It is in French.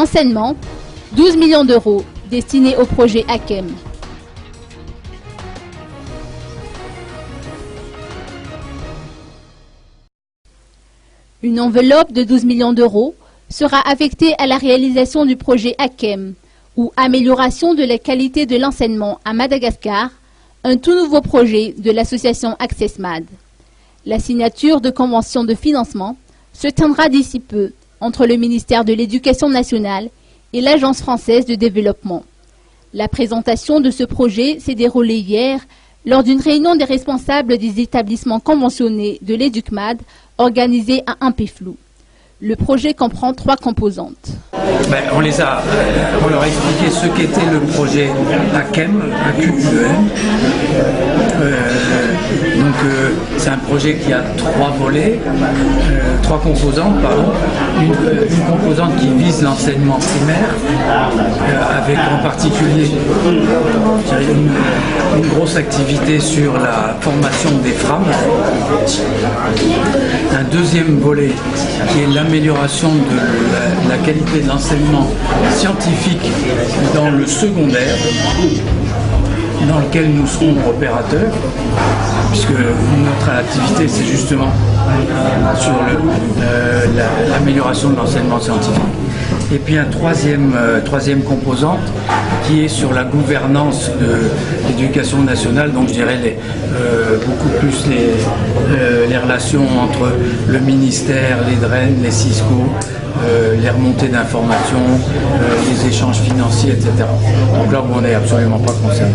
Enseignement, 12 millions d'euros destinés au projet AKEM. Une enveloppe de 12 millions d'euros sera affectée à la réalisation du projet AKEM, ou Amélioration de la qualité de l'enseignement à Madagascar, un tout nouveau projet de l'association AccessMad. La signature de convention de financement se tiendra d'ici peu entre le ministère de l'Éducation nationale et l'Agence française de développement. La présentation de ce projet s'est déroulée hier lors d'une réunion des responsables des établissements conventionnés de l'EducMad organisée à Ampeflou. Le projet comprend 3 composantes. On leur a expliqué ce qu'était le projet AKEM, AQUEM. C'est un projet qui a 3 volets, 3 composantes, pardon. Une composante qui vise l'enseignement primaire, avec en particulier une grosse activité sur la formation des FRAM. Un deuxième volet qui est l'amélioration de la qualité de l'enseignement scientifique dans le secondaire, dans lequel nous serons opérateurs, puisque notre activité c'est justement sur l'amélioration de l'enseignement scientifique. Et puis un troisième composante qui est sur la gouvernance de l'éducation nationale, donc je dirais beaucoup plus les relations entre le ministère, les DREN, les CISCO, les remontées d'informations, les échanges financiers, etc. Donc là où on n'est absolument pas concerné.